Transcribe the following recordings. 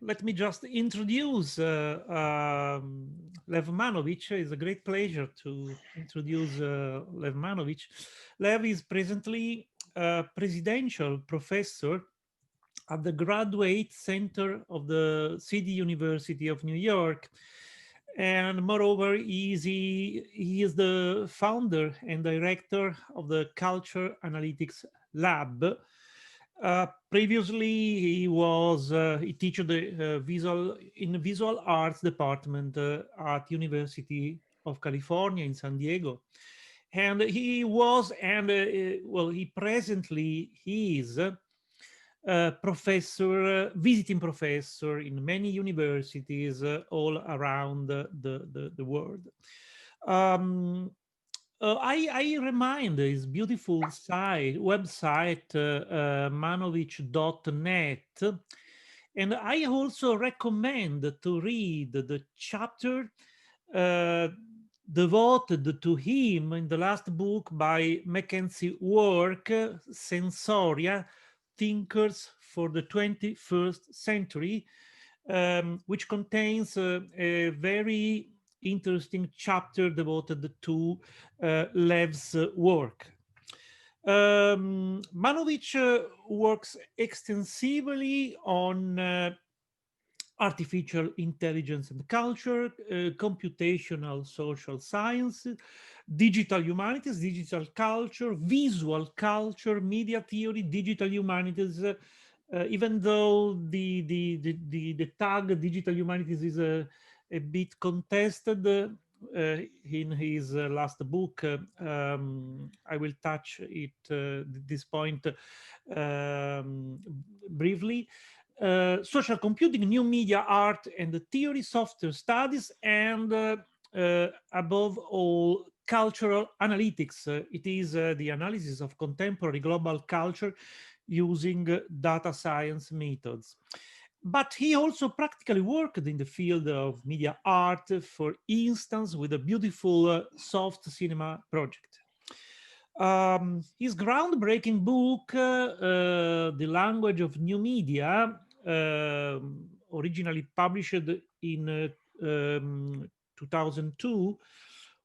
Let me just introduce Lev Manovich. It's a great pleasure to introduce Lev Manovich. Lev is presently a presidential professor at the Graduate Center of the City University of New York. And moreover, he is the founder and director of the Culture Analytics Lab. Previously, he teaches the visual arts department at University of California in San Diego, and he was and well, he presently he is professor, visiting professor in many universities all around the world. Um, I remind his beautiful website, manovich.net. And I also recommend to read the chapter uh, devoted to him in the last book by Mackenzie Work, Sensoria, Thinkers for the 21st Century, which contains a very interesting chapter devoted to Lev's work. Manovich works extensively on artificial intelligence and culture, computational social science, digital humanities, digital culture, visual culture, media theory, digital humanities. Even though the tag digital humanities is a bit contested in his last book, I will touch it this point briefly. Social computing, new media, art and theory, software studies, and above all, cultural analytics. It is the analysis of contemporary global culture using data science methods. But he also practically worked in the field of media art, for instance, with a beautiful soft cinema project. His groundbreaking book, The Language of New Media, originally published in 2002,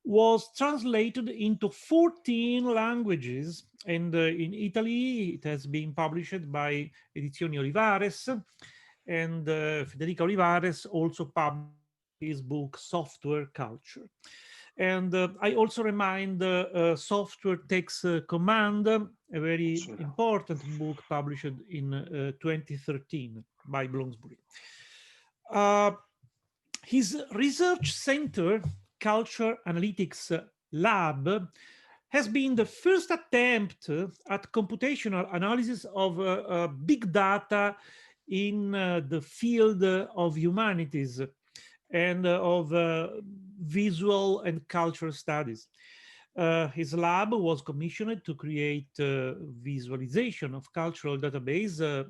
was translated into 14 languages, and in Italy it has been published by Edizioni Olivares, and Federica Olivares also published his book Software Culture. And I also remind Software Takes Command, a very important book published in 2013 by Bloomsbury. Uh, his research center, Culture Analytics Lab, has been the first attempt at computational analysis of big data in the field of humanities and of visual and cultural studies. His lab was commissioned to create visualization of cultural database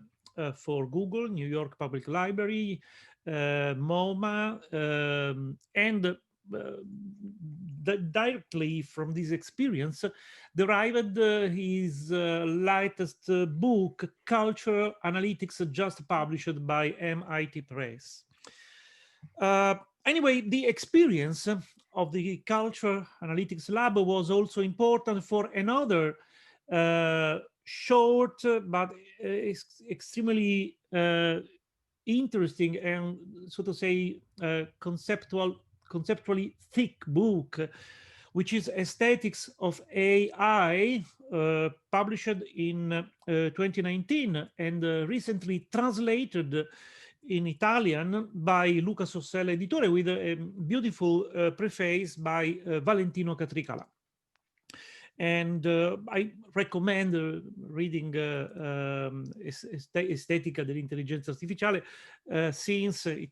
for Google, New York Public Library, MoMA, and directly from this experience derived his latest book, Culture Analytics, just published by MIT Press. Anyway, the experience of the Culture Analytics Lab was also important for another short but extremely interesting and, so to say, conceptually thick book, which is Aesthetics of AI, published in 2019 and recently translated in Italian by Luca Sossella Editore, with a beautiful preface by Valentino Catricala. And I recommend reading Estetica dell'intelligenza artificiale, since it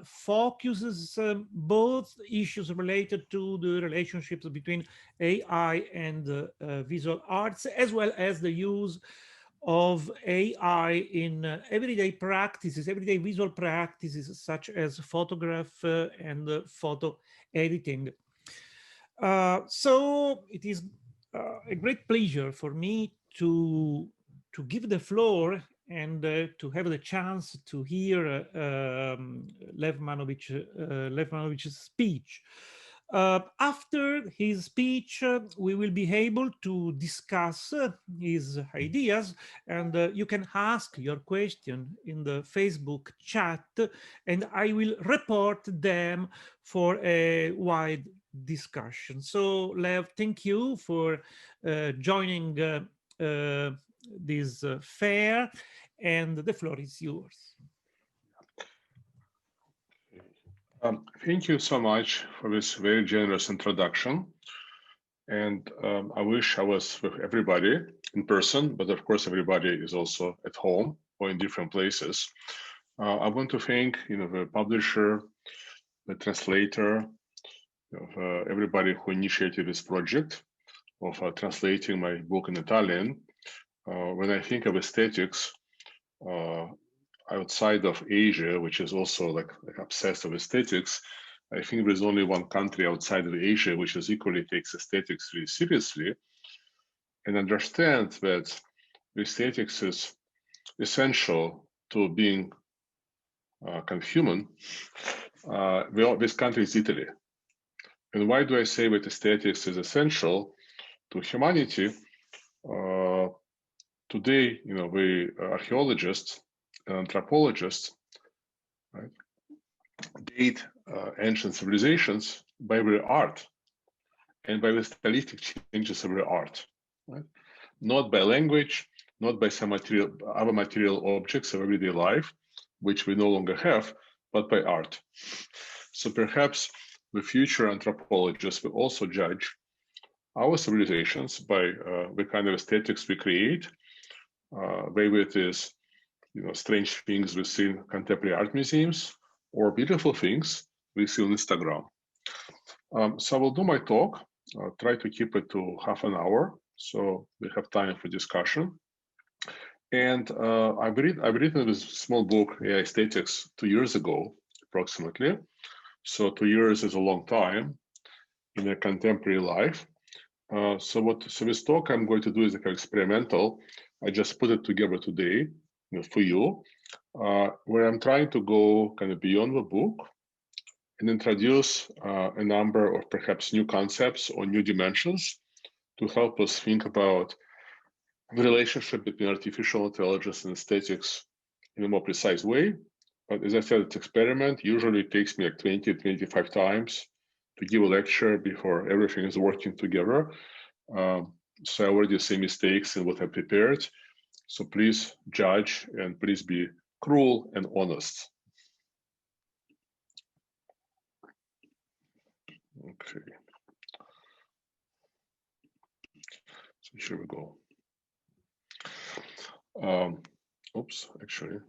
focuses both issues related to the relationships between AI and visual arts, as well as the use of AI in everyday practices, everyday visual practices, such as photograph and photo editing. So it is a great pleasure for me to to give the floor and to have the chance to hear Lev Manovich's speech. After his speech, we will be able to discuss his ideas, and you can ask your question in the Facebook chat, and I will report them for a wide discussion. So, Lev, thank you for joining this fair, and the floor is yours. Thank you so much for this very generous introduction. And I wish I was with everybody in person, but of course, everybody is also at home or in different places. I want to thank the publisher, the translator, everybody who initiated this project of translating my book in Italian. When I think of aesthetics, outside of Asia, which is also like obsessed with aesthetics, I think there's only one country outside of Asia which is equally takes aesthetics really seriously and understands that aesthetics is essential to being kind of human. This country is Italy. And why do I say that aesthetics is essential to humanity? Today, we archaeologists and anthropologists, right, date ancient civilizations by their art and by the stylistic changes of their art, right? Not by language, not by some other material objects of everyday life, which we no longer have, but by art. So perhaps the future anthropologists will also judge our civilizations by the kind of aesthetics we create, whether it is strange things we see in contemporary art museums or beautiful things we see on Instagram. So I will do my talk. I'll try to keep it to half an hour, so we have time for discussion. And I've written this small book, AI Aesthetics, 2 years ago, approximately. So 2 years is a long time in a contemporary life. So this talk I'm going to do is like experimental. I just put it together today for you, where I'm trying to go kind of beyond the book and introduce a number of perhaps new concepts or new dimensions to help us think about the relationship between artificial intelligence and aesthetics in a more precise way. But as I said, it's experiment. Usually it takes me like 20, 25 times to give a lecture before everything is working together. So I already see mistakes in what I prepared. So please judge and please be cruel and honest. Okay. So here we go. Oops, actually.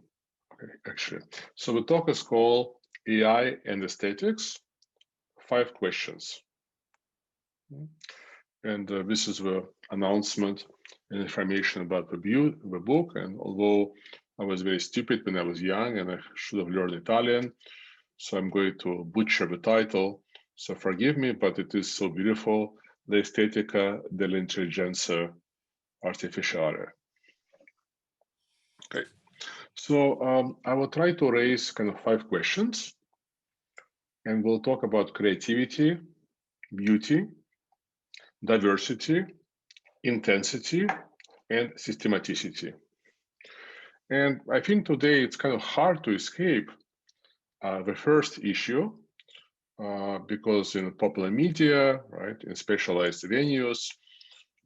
So the talk is called AI and Aesthetics, 5 questions. And this is the announcement and information about the book. And although I was very stupid when I was young and I should have learned Italian, so I'm going to butcher the title. So forgive me, but it is so beautiful. L'estetica dell'intelligenza artificiale. Okay. So I will try to raise kind of 5 questions, and we'll talk about creativity, beauty, diversity, intensity, and systematicity. And I think today it's kind of hard to escape the first issue because in popular media, right, in specialized venues,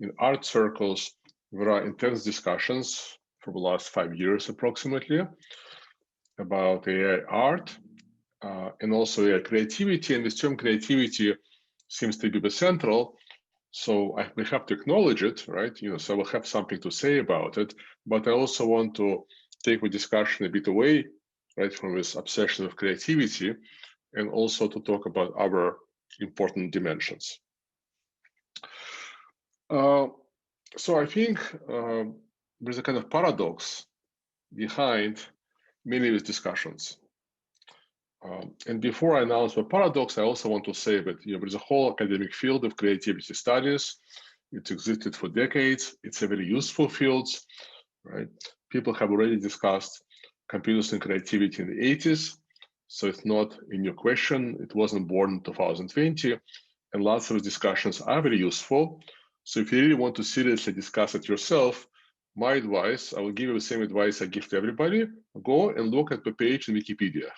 in art circles, there are intense discussions for the last 5 years approximately about AI art and also AI creativity. And this term creativity seems to be the central. So we have to acknowledge it, right? So we'll have something to say about it. But I also want to take the discussion a bit away, right, from this obsession of creativity, and also to talk about other important dimensions. So I think there's a kind of paradox behind many of these discussions. And before I announce the paradox, I also want to say that there's a whole academic field of creativity studies. It's existed for decades. It's a very useful field. right? People have already discussed computers and creativity in the 80s, so it's not a new question. It wasn't born in 2020, and lots of discussions are very useful. So if you really want to seriously discuss it yourself, my advice, I will give you the same advice I give to everybody: go and look at the page in Wikipedia.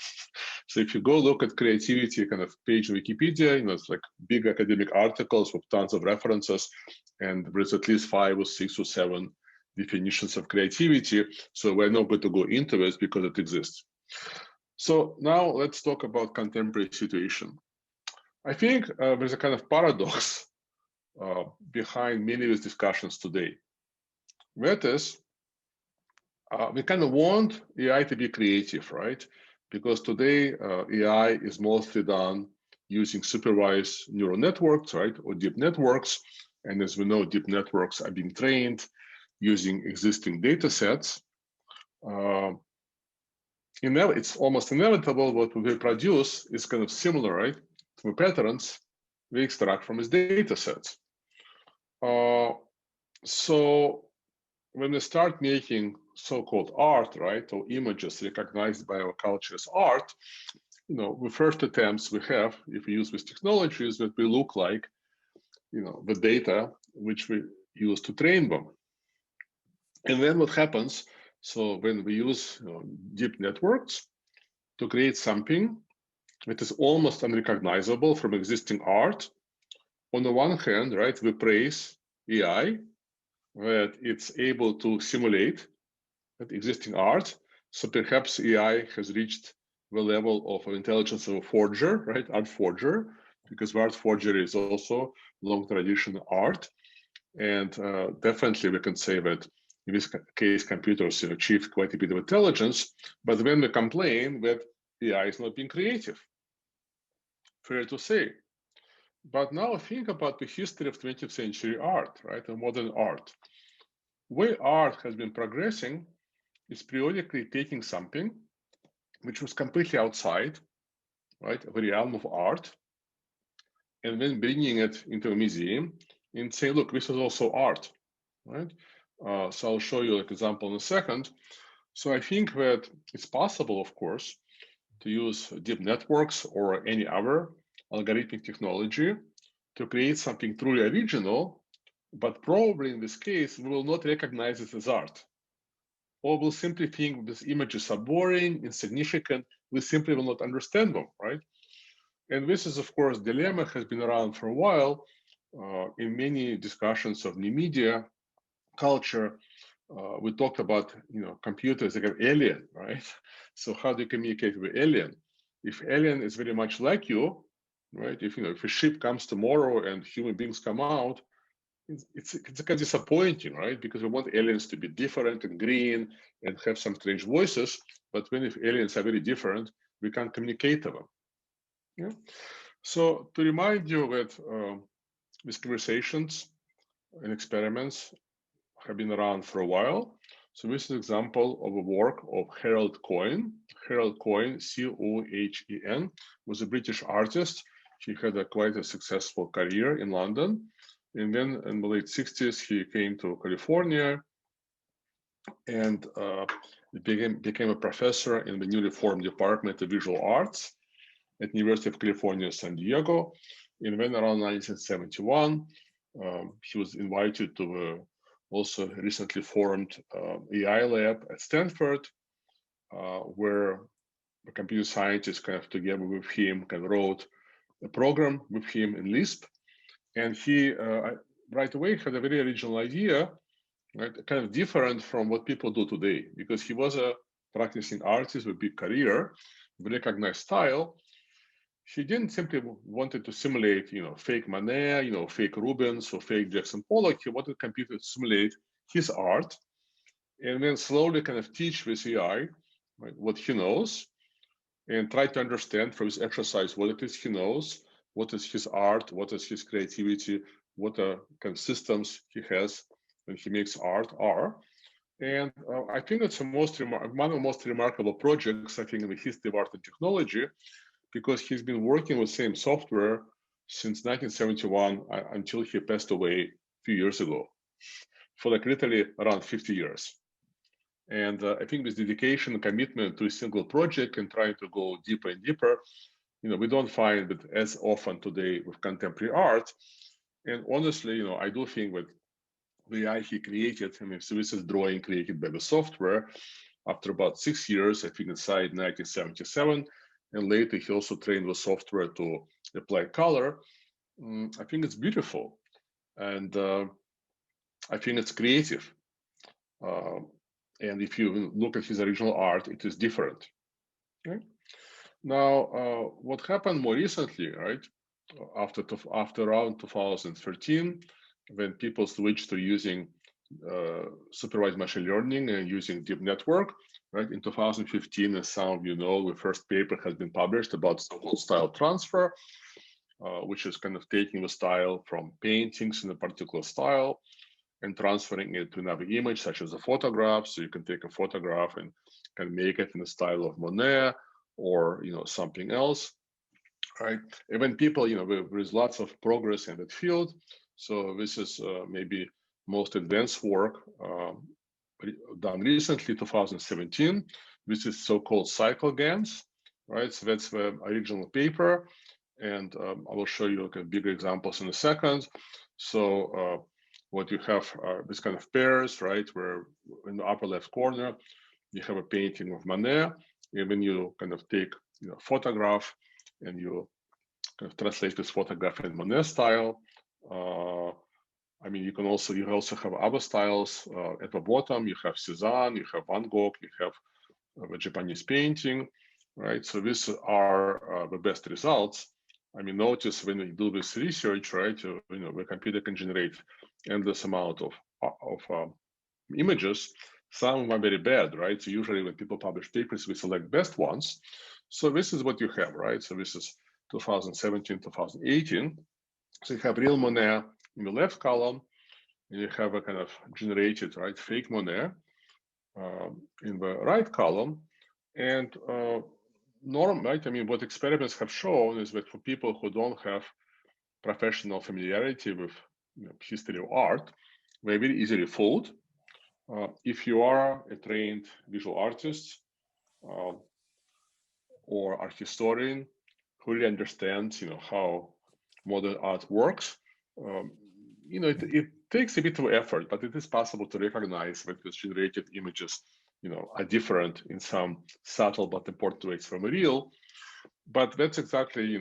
So if you go look at creativity kind of page in Wikipedia, it's like big academic articles with tons of references, and there's at least 5 or 6 or 7 definitions of creativity. So we're not going to go into this because it exists. So now let's talk about contemporary situation. I think there's a kind of paradox behind many of these discussions today. That is, we kind of want AI to be creative, right? Because today AI is mostly done using supervised neural networks, right, or deep networks. And as we know, deep networks are being trained using existing data sets. It's almost inevitable what we produce is kind of similar, right, to the patterns we extract from these data sets. So when we start making so-called art, right, or images recognized by our culture as art, the first attempts we have, if we use this technology, is that we look like, the data which we use to train them. And then what happens? So when we use deep networks to create something that is almost unrecognizable from existing art, on the one hand, right, we praise AI that it's able to simulate that existing art. So perhaps AI has reached the level of intelligence of a forger, right, art forger, because art forgery is also long tradition art. And definitely we can say that in this case, computers have achieved quite a bit of intelligence, but when we complain that AI is not being creative, fair to say. But now think about the history of 20th century art, right, and modern art. The way art has been progressing is periodically taking something which was completely outside, right, of the realm of art, and then bringing it into a museum and say, look, this is also art, right? So I'll show you an example in a second. So I think that it's possible, of course, to use deep networks or any other algorithmic technology to create something truly original, but probably in this case, we will not recognize it as art. Or we'll simply think these images are boring, insignificant, we simply will not understand them, right? And this is, of course, dilemma has been around for a while in many discussions of new media, culture. We talked about, computers like an alien, right? So how do you communicate with alien? If alien is very much like you, right? If a ship comes tomorrow and human beings come out, it's kind of disappointing, right? Because we want aliens to be different and green and have some strange voices. But when if aliens are very different, we can't communicate to them. Yeah. So to remind you that these conversations and experiments have been around for a while. So this is an example of a work of Harold Cohen. Harold Cohen, C-O-H-E-N, was a British artist. He had quite a successful career in London. And then in the late 60s, he came to California and became a professor in the newly formed Department of Visual Arts at University of California, San Diego. And then around 1971, he was invited to the also recently formed AI lab at Stanford, where the computer scientists kind of together with him kind of wrote a program with him in Lisp. And he right away had a very original idea, right, kind of different from what people do today, because he was a practicing artist with a big career, with recognized style. He didn't simply wanted to simulate, fake Manet, fake Rubens or fake Jackson Pollock. He wanted computer to simulate his art and then slowly kind of teach with AI, right, what he knows and try to understand from his exercise what it is he knows, what is his art, what is his creativity, what kind of systems he has when he makes art are. And I think it's one of the most remarkable projects, I think, in the history of art and technology, because he's been working with the same software since 1971 until he passed away a few years ago, for like literally around 50 years. And I think with dedication and commitment to a single project and trying to go deeper and deeper, we don't find it as often today with contemporary art. And honestly, I do think that the AI he created, so this is drawing created by the software. After about 6 years, I think inside 1977, and later he also trained the software to apply color. I think it's beautiful, and I think it's creative. And if you look at his original art, it is different. Okay? Now, what happened more recently, right? After around 2013, when people switched to using supervised machine learning and using deep network, right? In 2015, as some of you know, the first paper has been published about so-called style transfer, which is kind of taking the style from paintings in a particular style and transferring it to another image, such as a photograph. So you can take a photograph and can make it in the style of Monet or something else, right? And when people, there is lots of progress in that field. So this is maybe most advanced work done recently, 2017. This is so-called cycle GANs, right? So that's the original paper, and I will show you bigger examples in a second. So what you have are this kind of pairs, right? Where in the upper left corner, you have a painting of Monet, and when you kind of take a photograph and you kind of translate this photograph in Monet style. I mean, you also have other styles at the bottom. You have Cézanne, you have Van Gogh, you have the Japanese painting, right? So these are the best results. I mean, notice when we do this research, right? The computer can generate endless amount of images. Some are very bad, right? So usually when people publish papers, we select best ones. So this is what you have, right? So this is 2017, 2018. So you have real Monet in the left column, and you have a kind of generated, right, fake Monet in the right column. And right? I mean, what experiments have shown is that for people who don't have professional familiarity with history of art, they very easily fooled. If you are a trained visual artist or art historian who really understands, how modern art works, it takes a bit of effort, but it is possible to recognize that these generated images, are different in some subtle but important ways from the real. But that's exactly,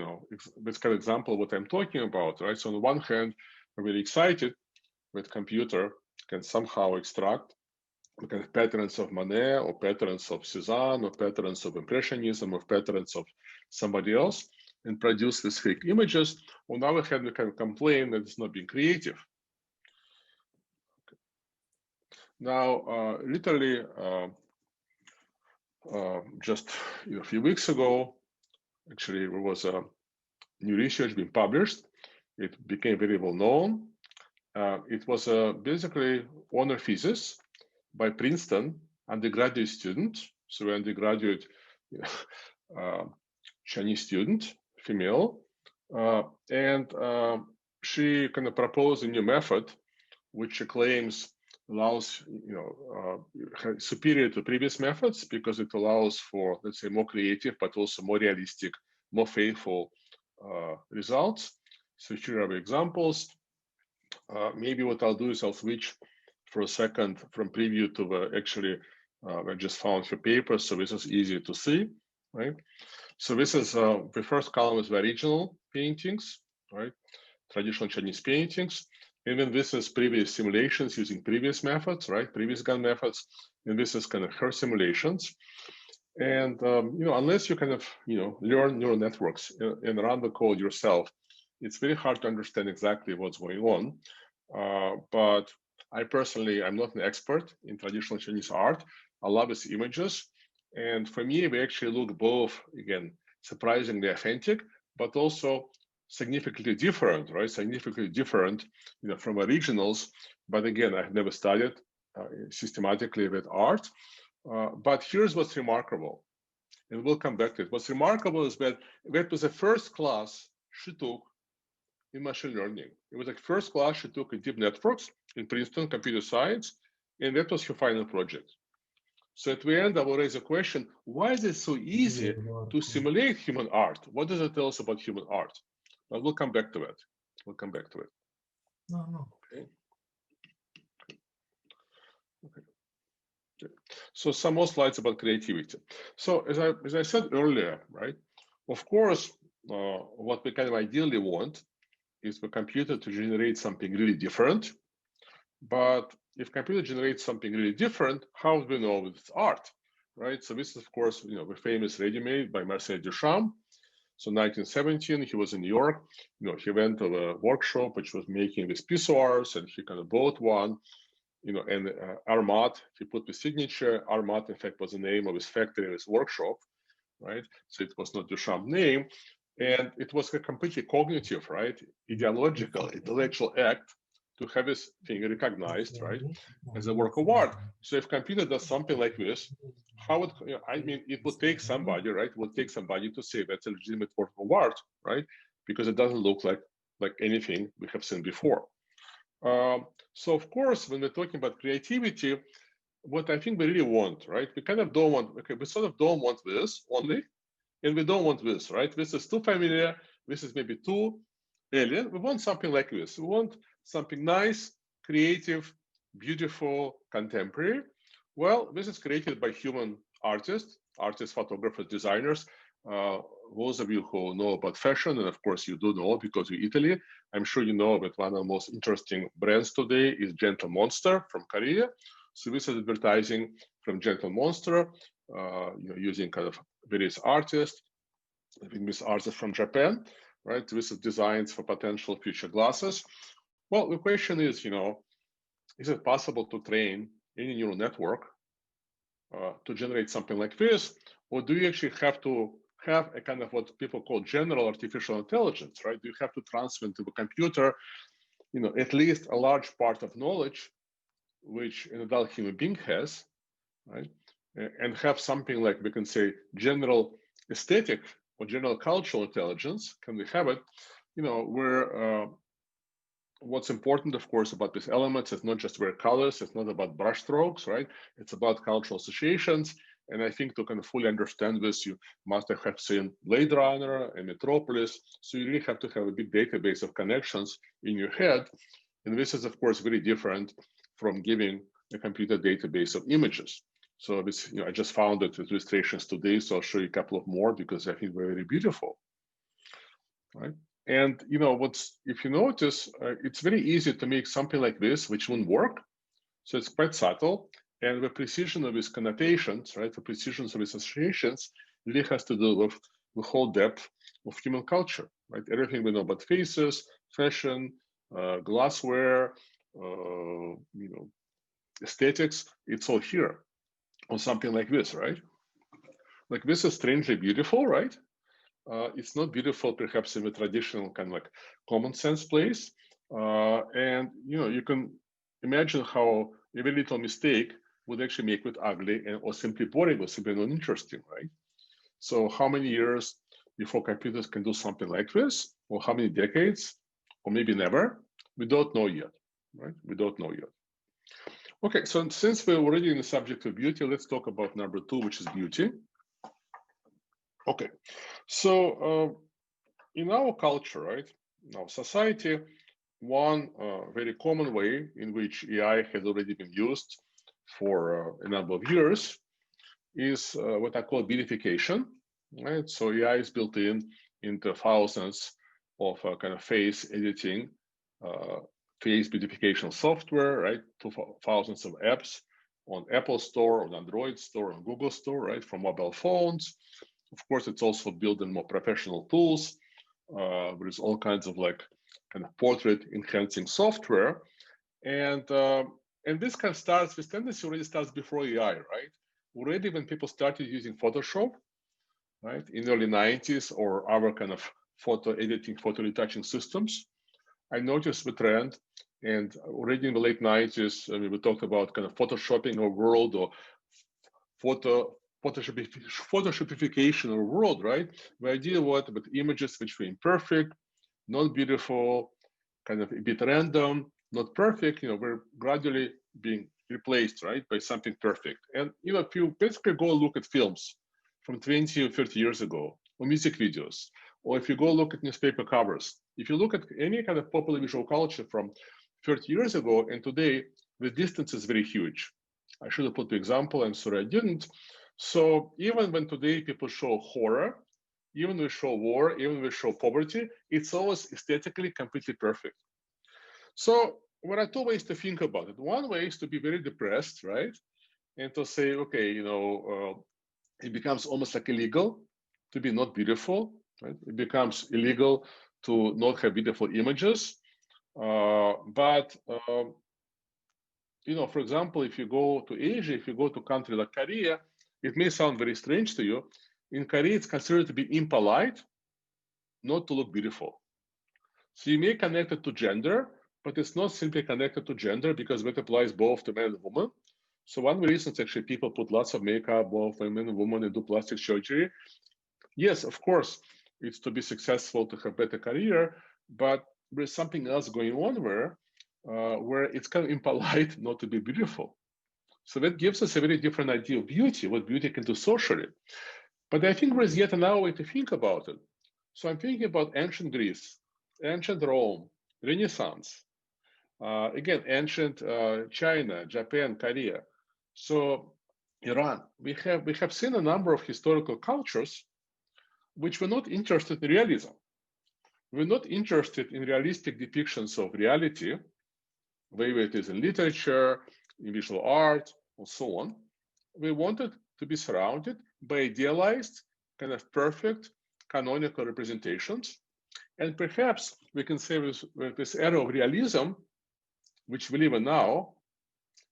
that's kind of example of what I'm talking about, right? So on the one hand, I'm really excited that computer can somehow extract the kind of patterns of Monet or patterns of Cézanne or patterns of Impressionism or patterns of somebody else and produce these fake images. On the other hand, we can complain that it's not being creative. Okay. Now, literally, just a few weeks ago, actually, there was a new research being published. It became very well known. It was basically honor thesis by Princeton undergraduate student, so undergraduate Chinese student, female, and she kind of proposed a new method, which she claims allows, superior to previous methods because it allows for, let's say, more creative, but also more realistic, more faithful results. So here are the examples. Maybe what I'll do is I'll switch for a second from preview to the actually, I just found the paper, so this is easier to see, right? So this is the first column is the original paintings, right? Traditional Chinese paintings. And then this is previous simulations using previous methods, right? Previous GAN methods. And this is kind of her simulations. And, unless you kind of, learn neural networks and run the code yourself, it's very hard to understand exactly what's going on. But I personally, I'm not an expert in traditional Chinese art. I love its images. And for me, they actually look both, again, surprisingly authentic, but also significantly different, right? Significantly different, from originals. But again, I've never studied systematically with art. But here's what's remarkable, and we'll come back to it. What's remarkable is that was the first class she took in machine learning. It was like first class she took in deep networks in Princeton Computer Science, and that was her final project. So at the end, I will raise a question, why is it so easy to simulate human art? What does it tell us about human art? Well, we'll come back to it. We'll come back to it. No. Okay. Okay. So some more slides about creativity. So as I said earlier, right? Of course, what we kind of ideally want is the computer to generate something really different. But if computer generates something really different, how do we know it's art, right? So this is, of course, the famous ready-made by Marcel Duchamp. So 1917, he was in New York. He went to a workshop which was making these pissoirs, and he kind of bought one. And Armat, he put the signature. Armat, in fact, was the name of his factory, his workshop, right? So it was not Duchamp's name. And it was a completely cognitive, right? Ideological, intellectual act to have this thing recognized, right, as a work of art. So if computer does something like this, how would, I mean, it would take somebody, right? It would take somebody to say that's a legitimate work of art, right? Because it doesn't look like anything we have seen before. So of course, when we're talking about creativity, what I think we really want, right? We kind of don't want, okay, we sort of don't want this only, and we don't want this, right? This is too familiar. This is maybe too alien. We want something like this. We want something nice, creative, beautiful, contemporary. Well, this is created by human artists, photographers, designers. Those of you who know about fashion, and of course you do know because you're Italy, I'm sure you know that one of the most interesting brands today is Gentle Monster from Korea. So this is advertising from Gentle Monster, using kind of various artists. I think this artist from Japan, right? This is designs for potential future glasses. Well, the question is, is it possible to train any neural network to generate something like this? Or do you actually have to have a kind of what people call general artificial intelligence, right? Do you have to transfer into the computer, at least a large part of knowledge, which an adult human being has, right? And have something like, we can say, general aesthetic or general cultural intelligence. Can we have it, where what's important, of course, about these elements is not just their colors, it's not about brush strokes, right? It's about cultural associations. And I think to kind of fully understand this, you must have seen Blade Runner and Metropolis. So you really have to have a big database of connections in your head. And this is, of course, very different from giving a computer database of images. So this, I just found it with illustrations today, so I'll show you a couple of more because I think they're very beautiful, right? And if you notice, it's very easy to make something like this, which won't work. So it's quite subtle. And the precision of its connotations, right, the precision of its associations really has to do with the whole depth of human culture, right? Everything we know about faces, fashion, glassware, aesthetics, it's all here on something like this, right? Like this is strangely beautiful, right? It's not beautiful perhaps in the traditional kind of like common sense place. And you can imagine how a very little mistake would actually make it ugly or simply boring or simply not interesting, right? So how many years before computers can do something like this? Or how many decades? Or maybe never? We don't know yet, right? We don't know yet. Okay, so since we're already in the subject of beauty, let's talk about number 2, which is beauty. Okay, so in our culture, right, in our society, one very common way in which AI has already been used for a number of years is what I call beautification, right? So AI is built into thousands of kind of face editing, face beautification software, right? To thousands of apps on Apple Store, on Android Store, on Google Store, right? For mobile phones. Of course, it's also built in more professional tools. There's all kinds of like kind of portrait enhancing software. And this kind of starts, this tendency already starts before AI, right? Already when people started using Photoshop, right, in the early 90s or other kind of photo editing, photo retouching systems, I noticed the trend. And already in the late 90s, we talked about kind of photoshopping our world or photoshopification of our world, right? The idea was with images which were imperfect, not beautiful, kind of a bit random, not perfect, we're gradually being replaced, right, by something perfect. And if you basically go look at films from 20 or 30 years ago, or music videos, or if you go look at newspaper covers, if you look at any kind of popular visual culture from 30 years ago and today, the distance is very huge. I should have put the example, I'm sorry I didn't. So even when today people show horror, even we show war, even we show poverty, it's always aesthetically completely perfect. So there are two ways to think about it. One way is to be very depressed, right? And to say, okay, it becomes almost like illegal to be not beautiful, right? It becomes illegal to not have beautiful images. For example, if you go to Asia, if you go to a country like Korea, it may sound very strange to you. In Korea, it's considered to be impolite not to look beautiful. So you may connect it to gender, but it's not simply connected to gender because that applies both to men and women. So one reason is actually people put lots of makeup, both men and women, and do plastic surgery. Yes, of course, it's to be successful, to have better career, but there's something else going on where it's kind of impolite not to be beautiful. So that gives us a very different idea of beauty, what beauty can do socially. But I think there's yet another way to think about it. So I'm thinking about ancient Greece, ancient Rome, Renaissance, again, ancient China, Japan, Korea. So Iran, we have seen a number of historical cultures which were not interested in realism. We're not interested in realistic depictions of reality, whether it is in literature, in visual art, and so on. We wanted to be surrounded by idealized, kind of perfect, canonical representations. And perhaps we can say with this era of realism, which we live in now,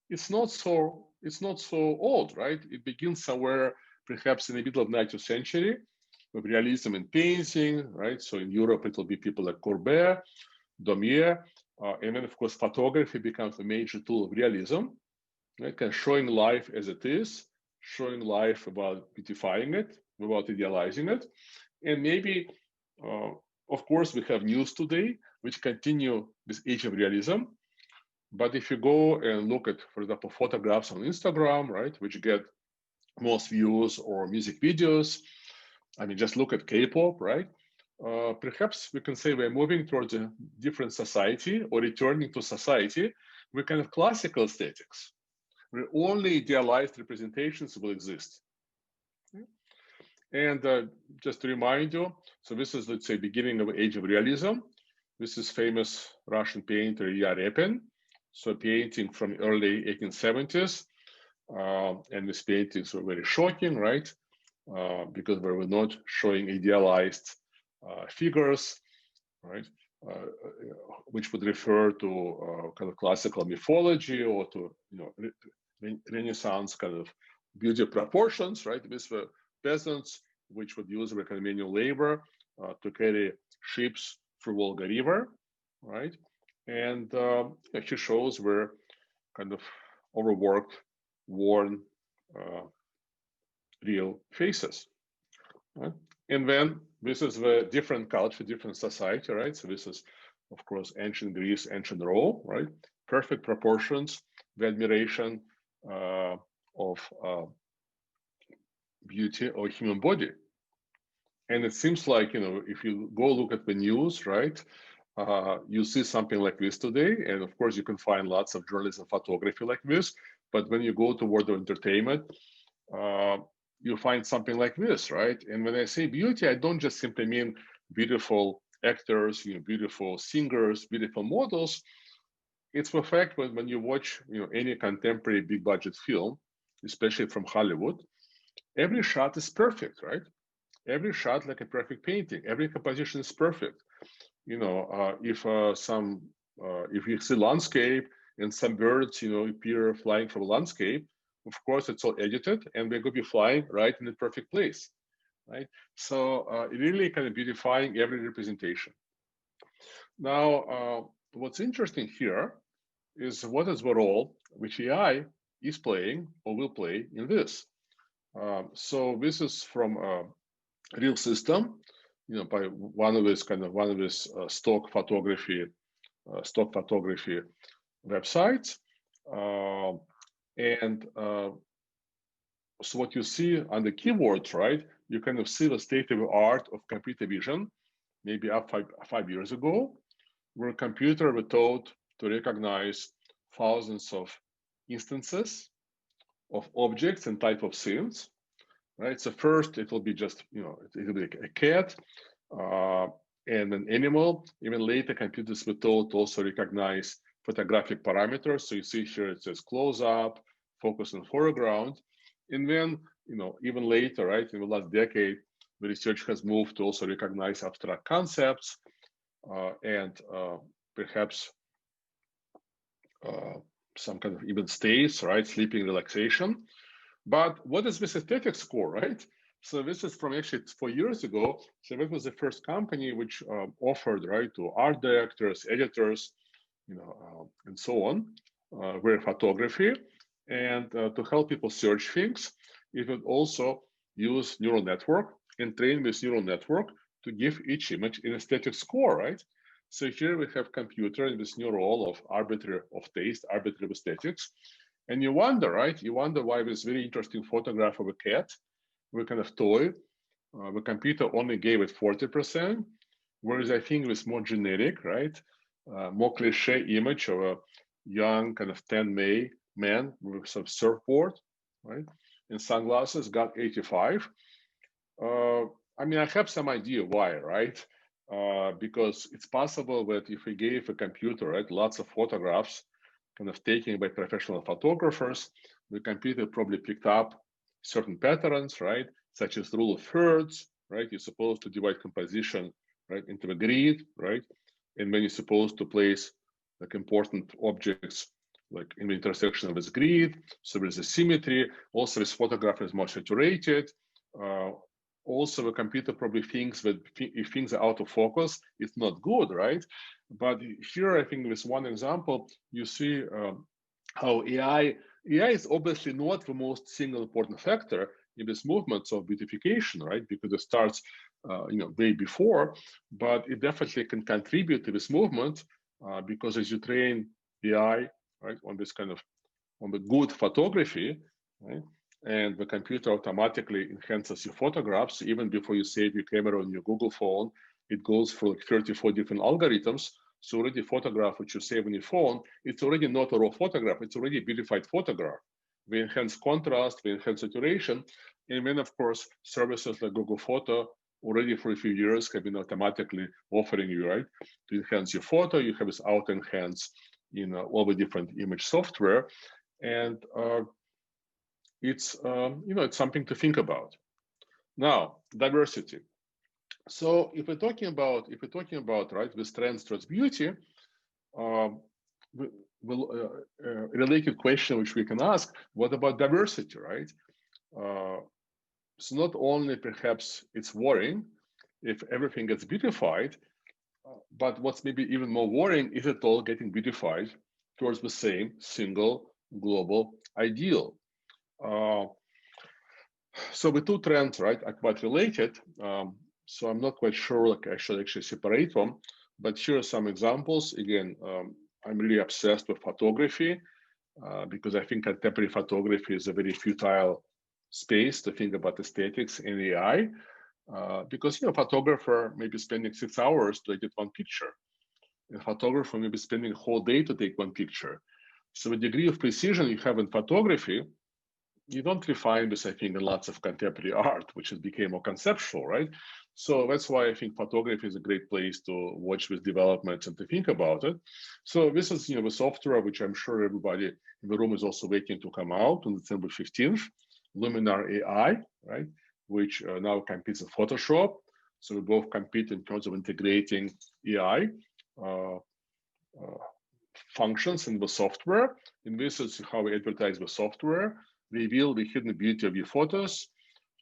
it's not so old, right? It begins somewhere perhaps in the middle of 19th century with realism in painting, right? So in Europe, it will be people like Courbet, Daumier, and then of course photography becomes a major tool of realism, right? Kind of showing life as it is, showing life without beautifying it, without idealizing it. And maybe, of course, we have news today, which continue this age of realism. But if you go and look at, for example, photographs on Instagram, right, which get most views, or music videos, I mean, just look at K-pop, right? Perhaps we can say we're moving towards a different society, or returning to society with kind of classical aesthetics, where only idealized representations will exist. And just to remind you, so this is, let's say, beginning of age of realism. This is famous Russian painter Ilya Repin. So painting from early 1870s. And these paintings were very shocking, right? Because they were not showing idealized figures, right? Which would refer to kind of classical mythology, or to Renaissance kind of beauty proportions, right? These were peasants which would use their kind of manual labor to carry ships through Volga River, right? And actually shows were kind of overworked, worn, real faces. Right? And then this is the different culture, different society, right? So this is, of course, ancient Greece, ancient Rome, right? Perfect proportions, the admiration of beauty of human body. And it seems like, if you go look at the news, right, you see something like this today. And of course, you can find lots of journalism, photography like this. But when you go to world of entertainment, you find something like this, right? And when I say beauty, I don't just simply mean beautiful actors, beautiful singers, beautiful models. It's the fact that when you watch, any contemporary big budget film, especially from Hollywood, every shot is perfect, right? Every shot like a perfect painting. Every composition is perfect. If you see landscape and some birds, appear flying from a landscape, of course it's all edited and they're going to be flying right in the perfect place, right? So really kind of beautifying every representation. Now, what's interesting here is what is the role which AI is playing or will play in this. So this is from a real system, by one of his stock photography websites. And so what you see on the keywords, right? You kind of see the state of the art of computer vision, maybe up five years ago, where computers were taught to recognize thousands of instances of objects and type of scenes, right? So first it will be just, it will be a cat and an animal. Even later, computers were taught to also recognize photographic parameters. So you see here it says close up, focus on foreground. And then, even later, right, in the last decade, the research has moved to also recognize abstract concepts and perhaps some kind of even states, right, sleeping relaxation. But what is this aesthetic score, right? So this is from actually 4 years ago. So that was the first company which offered, right, to art directors, editors, and so on, where photography, and to help people search things. It would also use neural network and train this neural network to give each image an aesthetic score, right? So here we have computer in this new role of arbitrary of taste, arbitrary aesthetics. And you wonder, right? You wonder why this very interesting photograph of a cat, we kind of toy, the computer only gave it 40%, whereas I think it was more generic, right? More cliche image of a young kind of 10 man with some surfboard, right? And sunglasses got 85. I mean, I have some idea why, right? Because it's possible that if we gave a computer, right, lots of photographs kind of taken by professional photographers, the computer probably picked up certain patterns, right, such as rule of thirds, right? You're supposed to divide composition, right, into a grid, right? And then you're supposed to place like important objects like in the intersection of this grid. So there's a symmetry. Also, this photograph is more saturated. Also, the computer probably thinks that if things are out of focus, it's not good, right? But here, I think with one example, you see how AI is obviously not the most single important factor in this movement of beautification, right? Because it starts, way before, but it definitely can contribute to this movement because as you train AI, right, on this kind of on the good photography, right? And the computer automatically enhances your photographs even before you save your camera on your Google phone. It goes through like 34 different algorithms. So already photograph which you save on your phone, it's already not a raw photograph, it's already a beautified photograph. We enhance contrast, we enhance saturation, and then of course services like Google Photo already for a few years have been automatically offering you, right, to enhance your photo. You have this auto enhance in all the different image software, and it's it's something to think about. Now, diversity. So if we're talking about right this trends towards beauty, related question which we can ask: what about diversity, right? So not only perhaps it's worrying if everything gets beautified, but what's maybe even more worrying is it all getting beautified towards the same single global ideal. So the two trends, right, are quite related. So I'm not quite sure like I should actually separate them, but here are some examples. Again, I'm really obsessed with photography because I think contemporary photography is a very futile space to think about aesthetics and AI. Because a photographer may be spending 6 hours to edit one picture. A photographer may be spending a whole day to take one picture. So the degree of precision you have in photography, you don't refine this, I think, in lots of contemporary art, which has become more conceptual, right? So that's why I think photography is a great place to watch this development and to think about it. So this is, the software, which I'm sure everybody in the room is also waiting to come out on December 15th, Luminar AI, right? Which now competes in Photoshop. So we both compete in terms of integrating AI functions in the software. And this is how we advertise the software. Reveal the hidden beauty of your photos,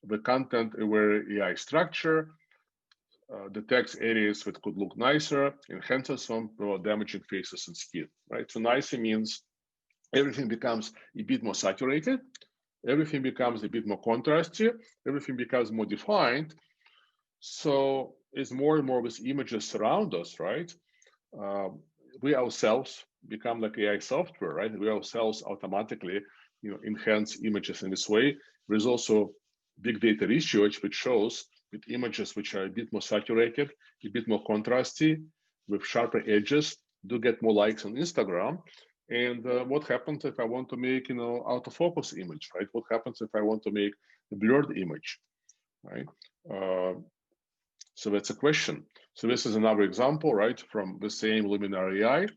the content-aware AI structure, detects areas that could look nicer, enhances them without damaging faces and skin, right? So nicer means everything becomes a bit more saturated, everything becomes a bit more contrasty, everything becomes more defined. So as more and more of these images surround us, right? We ourselves become like AI software, right? We ourselves automatically enhance images in this way. There's also big data research which shows with images which are a bit more saturated, a bit more contrasty, with sharper edges, do get more likes on Instagram. And what happens if I want to make, out of focus image, right? What happens if I want to make a blurred image, right? So that's a question. So this is another example, right, from the same Luminar AI.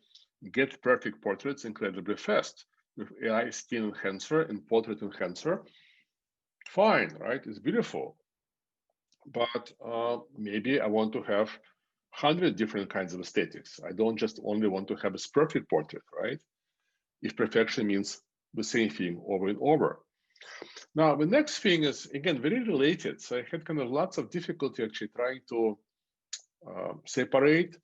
Get perfect portraits incredibly fast with AI skin enhancer and portrait enhancer. Fine, right? It's beautiful. But maybe I want to have 100 different kinds of aesthetics. I don't just only want to have a perfect portrait, right? If perfection means the same thing over and over. Now, the next thing is, again, very related. So I had kind of lots of difficulty actually trying to separate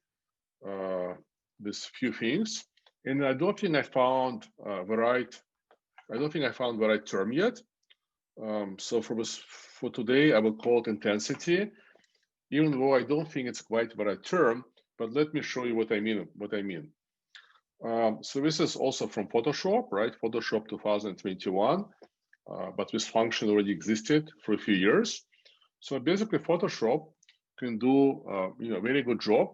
these few things. And I don't think I found the right term yet. So for today, I will call it intensity, even though I don't think it's quite the right term. But let me show you what I mean. So this is also from Photoshop, right? Photoshop 2021, but this function already existed for a few years. So basically, Photoshop can do a very good job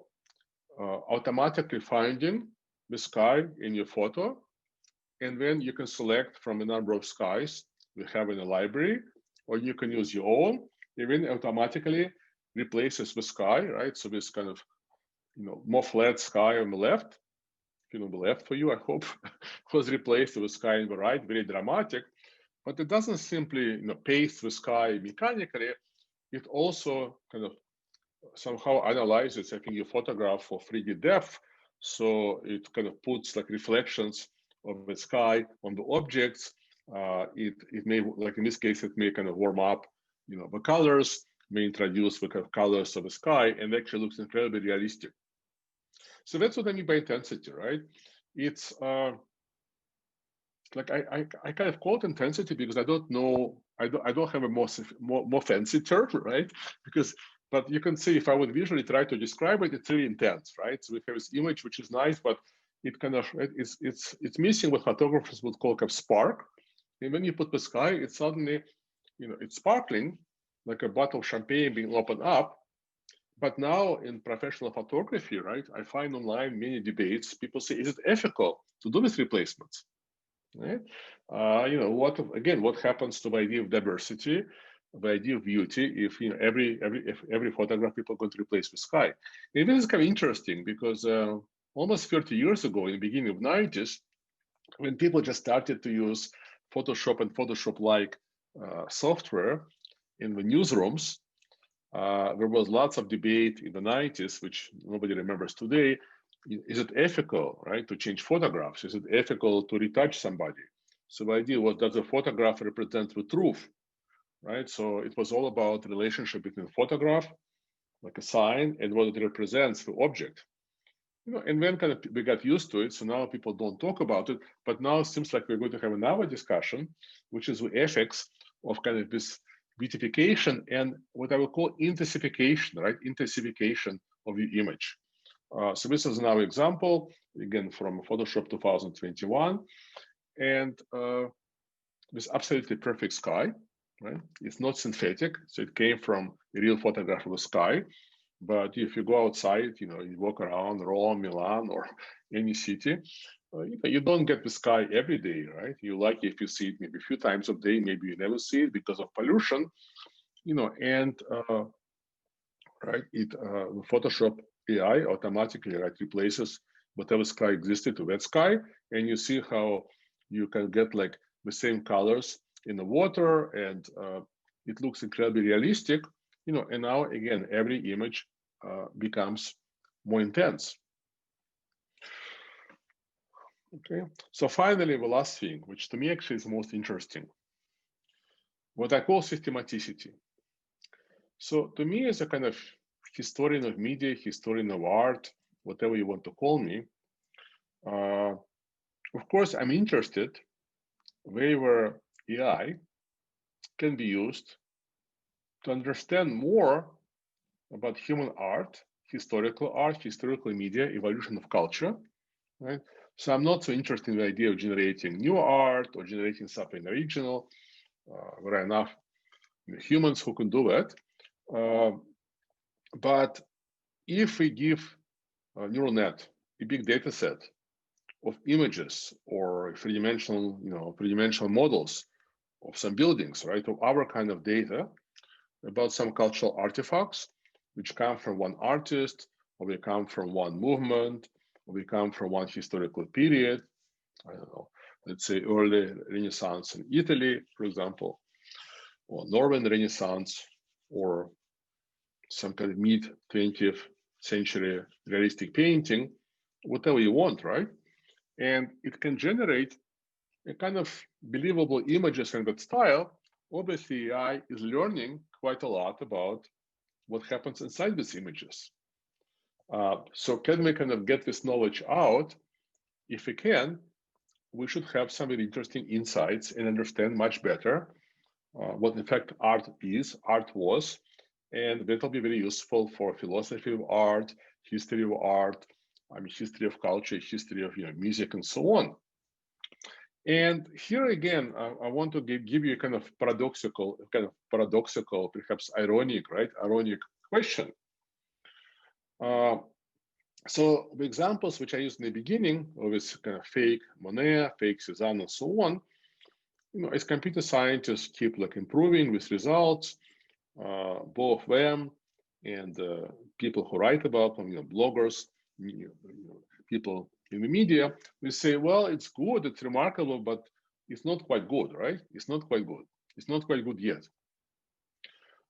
automatically finding the sky in your photo, and then you can select from a number of skies we have in a library, or you can use your own. It then automatically replaces the sky, right? So this kind of more flat sky on the left, on the left for you, I hope, was replaced with sky on the right, very dramatic. But it doesn't simply paste the sky mechanically. It also kind of somehow analyzes, I think, your photograph for 3D depth. So it kind of puts like reflections of the sky on the objects. It may, like in this case, it may kind of warm up, the colors, may introduce the kind of colors of the sky, and actually looks incredibly realistic. So that's what I mean by intensity, right? It's like I kind of call it intensity because I don't know, I don't have a more fancy term, right? But you can see if I would visually try to describe it, it's really intense, right? So we have this image which is nice, but it kind of it's missing what photographers would call a spark. And when you put the sky, it's suddenly, it's sparkling like a bottle of champagne being opened up. But now in professional photography, right, I find online many debates. People say, is it ethical to do these replacements? Right? What happens to the idea of diversity, the idea of beauty, if every photograph people are going to replace with sky? And this is kind of interesting because almost 30 years ago, in the beginning of 90s, when people just started to use Photoshop and Photoshop-like software in the newsrooms, there was lots of debate in the 90s, which nobody remembers today. Is it ethical, right, to change photographs? Is it ethical to retouch somebody? So the idea was, does the photograph represent the truth, right? So it was all about the relationship between photograph, like a sign, and what it represents, the object. And then kind of we got used to it, so now people don't talk about it. But now it seems like we're going to have another discussion, which is the ethics of kind of this beautification and what I would call intensification, right? Intensification of your image. So this is another example, again, from Photoshop 2021. And this absolutely perfect sky, right? It's not synthetic, so it came from a real photograph of the sky. But if you go outside, you walk around Rome, Milan, or any city, you don't get the sky every day, right? You're lucky if you see it maybe a few times a day, maybe you never see it because of pollution, and right, Photoshop AI automatically replaces whatever sky existed to that sky, and you see how you can get like the same colors in the water, and it looks incredibly realistic, and now again every image becomes more intense. Okay, so finally the last thing, which to me actually is most interesting, what I call systematicity. So to me, as a kind of historian of media, historian of art, whatever you want to call me, of course, I'm interested where AI can be used to understand more about human art, historical media, evolution of culture, right? So I'm not so interested in the idea of generating new art or generating something original. There are enough humans who can do that. But if we give a neural net a big data set of images or three-dimensional models of some buildings, right, of our kind of data about some cultural artifacts which come from one artist, or they come from one movement, or they come from one historical period, I don't know, let's say early Renaissance in Italy, for example, or Northern Renaissance, or some kind of mid-20th century realistic painting, whatever you want, right? And it can generate a kind of believable images in that style. Obviously, AI is learning quite a lot about what happens inside these images. So can we kind of get this knowledge out? If we can, we should have some very interesting insights and understand much better what in fact art is, art was, and that will be very useful for philosophy of art, history of art, history of culture, history of music, and so on. And here again, I want to give you a kind of paradoxical, perhaps ironic, right? Ironic question. So the examples which I used in the beginning of this kind of fake Monet, fake Cézanne, and so on, as computer scientists keep improving with results, both them and people who write about them, bloggers, people in the media, we say, well, it's good, it's remarkable, but it's not quite good, right? It's not quite good. It's not quite good yet.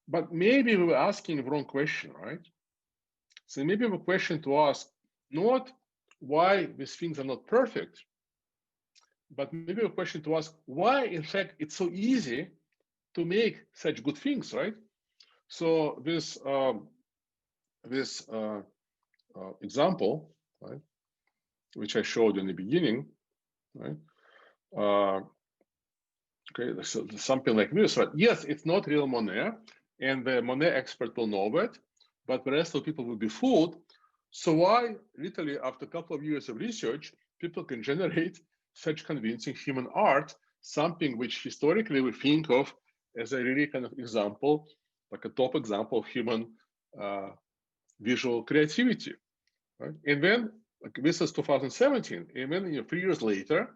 But maybe we were asking the wrong question, right? So maybe the question to ask, not why these things are not perfect, but maybe a question to ask, why, in fact, it's so easy to make such good things, right? So this example, right, which I showed in the beginning, right? Okay, so something like this, right? Yes, it's not real Monet, and the Monet expert will know that, but the rest of people will be fooled. So why, literally, after a couple of years of research, people can generate such convincing human art, something which historically we think of as a really kind of example, like a top example of human visual creativity, right? And then, this is 2017, and then 3 years later,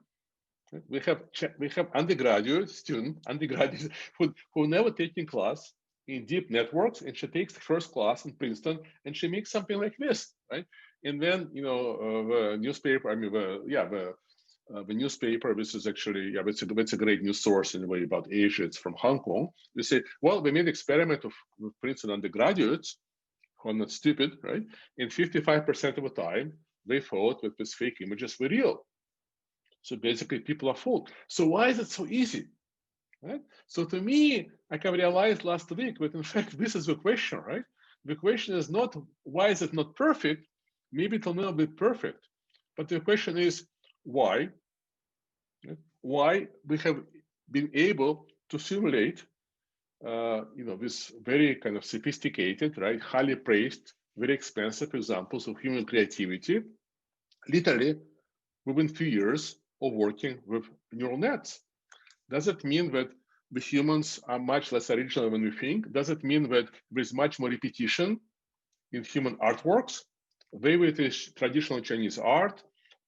we have undergraduate who never taken class in deep networks, and she takes the first class in Princeton, and she makes something like this, right? And then the newspaper, the newspaper. This is actually it's a great news source in a way about Asia. It's from Hong Kong. They say, well, we made an experiment with Princeton undergraduates who are not stupid, right? And 55% of the time they thought that these fake images were real. So basically, people are fooled. So why is it so easy? Right? So to me, I can realize last week that in fact, this is the question, right? The question is not why is it not perfect? Maybe it will never be perfect. But the question is why? Right? Why we have been able to simulate this very kind of sophisticated, right, highly praised, very expensive examples of human creativity, literally within 2 years of working with neural nets. Does it mean that the humans are much less original than we think? Does it mean that there's much more repetition in human artworks? Whether it is traditional Chinese art,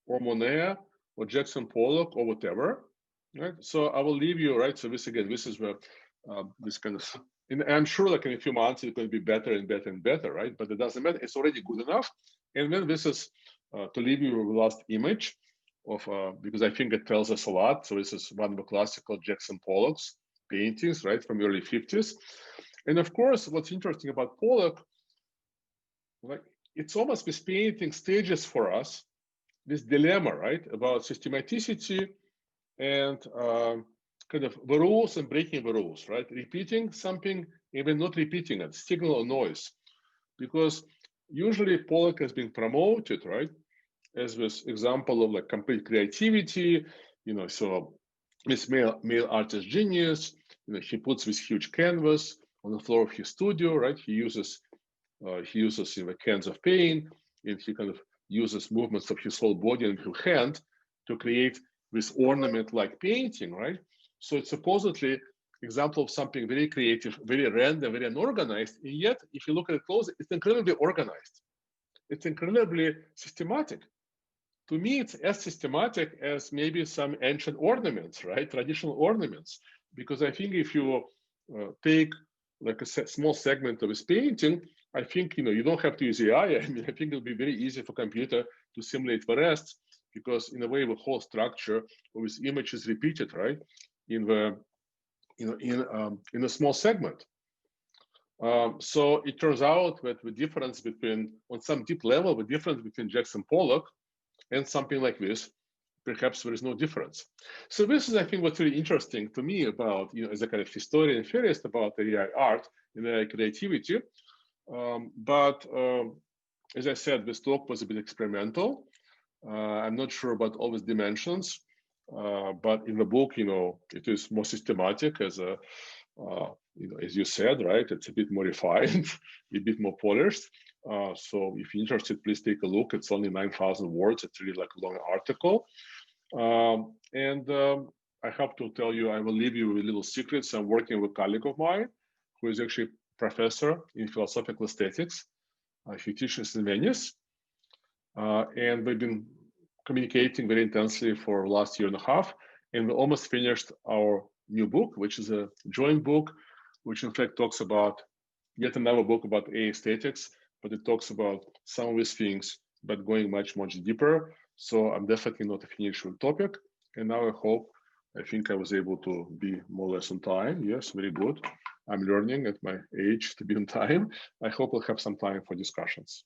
or Monet, or Jackson Pollock, or whatever, right? So I will leave you, right? So this again, this is where this kind of, and I'm sure like in a few months it's going to be better and better and better, right? But it doesn't matter, it's already good enough. And then this is to leave you with the last image of, because I think it tells us a lot. So this is one of the classical Jackson Pollock's paintings, right, from the early 50s. And of course, what's interesting about Pollock, like it's almost this painting stages for us this dilemma, right, about systematicity and kind of the rules and breaking the rules, right? Repeating something, even not repeating it, signal or noise. Because usually Pollock has been promoted, right, as this example of like complete creativity, so this male artist genius, he puts this huge canvas on the floor of his studio, right? He uses cans of paint, and he kind of uses movements of his whole body and his hand to create this ornament-like painting, right? So it's supposedly example of something very creative, very random, very unorganized. And yet, if you look at it closely, it's incredibly organized. It's incredibly systematic. To me, it's as systematic as maybe some ancient ornaments, right? Traditional ornaments. Because I think if you take like a small segment of this painting, I think you don't have to use AI. I mean, I think it'll be very easy for computer to simulate the rest, because in a way the whole structure of this image is repeated, right? In the in a small segment. So it turns out that the difference between, on some deep level, the difference between Jackson Pollock and something like this, perhaps there is no difference. So this is, I think, what's really interesting to me about, as a kind of historian and theorist about AI art and AI creativity. But as I said, this talk was a bit experimental. I'm not sure about all these dimensions, but in the book, it is more systematic as a, as you said, right? It's a bit more refined, a bit more polished. So if you're interested, please take a look. It's only 9,000 words. It's really like a long article. I have to tell you, I will leave you with little secrets. I'm working with a colleague of mine who is actually professor in philosophical aesthetics. He teaches in Venice. And we've been communicating very intensely for the last year and a half. And we almost finished our new book, which is a joint book, which in fact talks about yet another book about aesthetics, but it talks about some of these things, but going much, much deeper. So I'm definitely not finished with the topic. And now I think I was able to be more or less on time. Yes, very good. I'm learning at my age to be on time. I hope we'll have some time for discussions.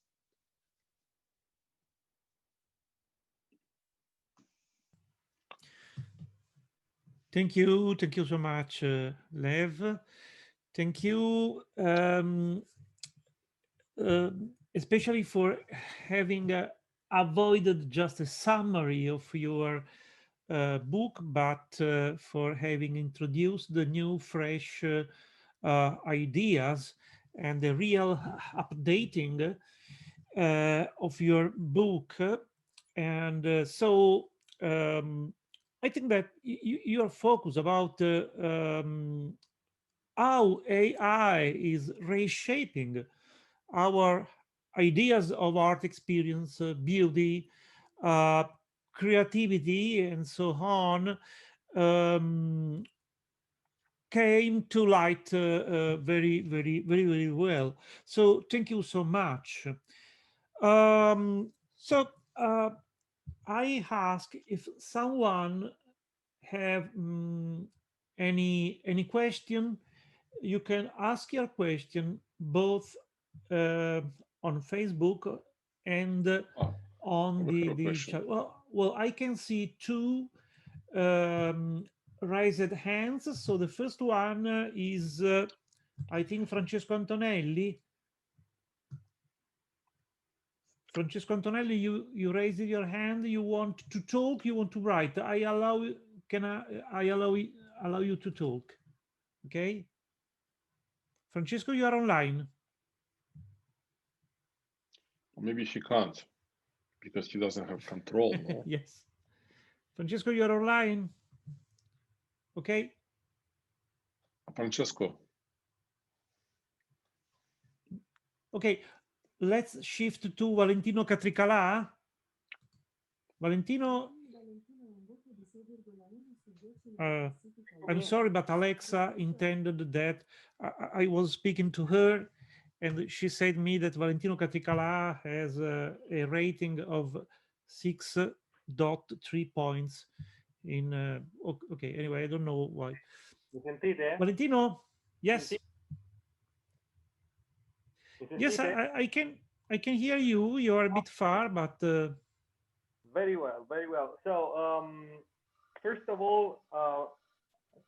Thank you so much, Lev. Thank you, especially for having avoided just a summary of your book, but for having introduced the new, fresh ideas and the real updating of your book. And so I think that your focus about how AI is reshaping our ideas of art experience, beauty, uh, creativity, and so on, um, came to light very well. So thank you so much. So I ask if someone have any question. You can ask your question both uh, on Facebook and on the chat. Well, I can see two um, raised hands. So the first one is, I think, Francesco Antonelli. Francesco Antonelli, you raised your hand. You want to talk. You want to write. I allow. Can I allow you to talk? Okay. Francesco, you are online. Maybe she can't because she doesn't have control. No? Yes. Francesco, you are online. Okay. Francesco. Okay. Let's shift to Valentino Catricalà. Valentino. I'm sorry, but Alexa intended that I was speaking to her, and she said me that Valentino Catricalà has a rating of 6.3 points. Okay, anyway, I don't know why. Valentino, yes, yes, I can hear you. You are a bit far, but very well, very well. So first of all,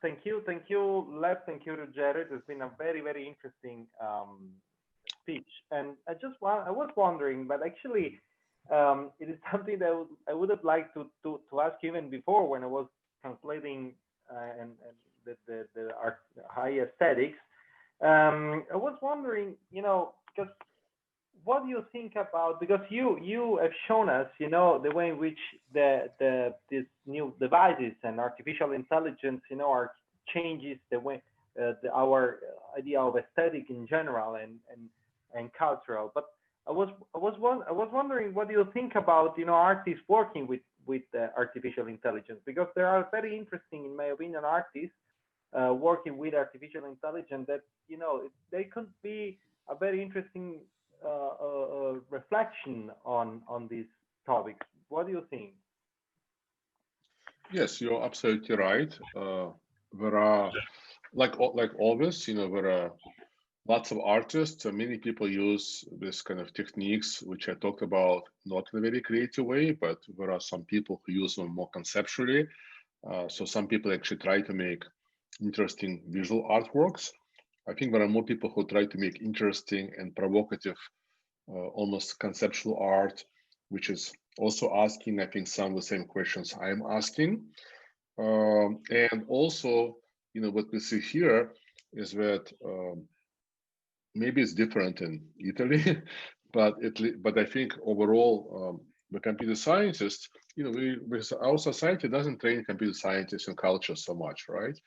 thank you, Lev, thank you to Jared. It's been a very interesting speech, and I was wondering, but actually, it is something that I would have liked to ask even before when I was translating and the art, high aesthetics. I was wondering, because what do you think about, because you have shown us, the way in which these new devices and artificial intelligence, are changes the way our idea of aesthetic in general and cultural. But I was wondering, what do you think about, artists working with artificial intelligence? Because there are very interesting, in my opinion, artists working with artificial intelligence that, they could be a very interesting reflection on these topics. What do you think? Yes, you're absolutely right. There are, like always, there are lots of artists. Many people use this kind of techniques, which I talked about, not in a very creative way, but there are some people who use them more conceptually. So some people actually try to make interesting visual artworks. I think there are more people who try to make interesting and provocative, almost conceptual art, which is also asking, I think, some of the same questions I'm asking. And also, what we see here is that maybe it's different in Italy, but I think overall, the computer scientists, our society doesn't train computer scientists in culture so much, right?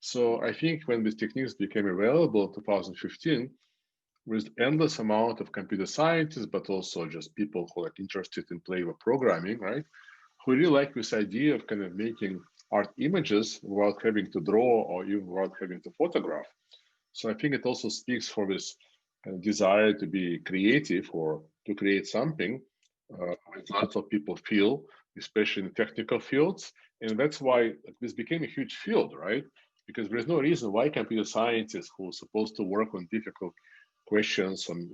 So I think when these techniques became available in 2015, with endless amount of computer scientists, but also just people who are interested in playing with programming, right? Who really like this idea of kind of making art images without having to draw or even without having to photograph. So I think it also speaks for this kind of desire to be creative or to create something, as lots of people feel, especially in technical fields. And that's why this became a huge field, right? Because there's no reason why computer scientists who are supposed to work on difficult questions on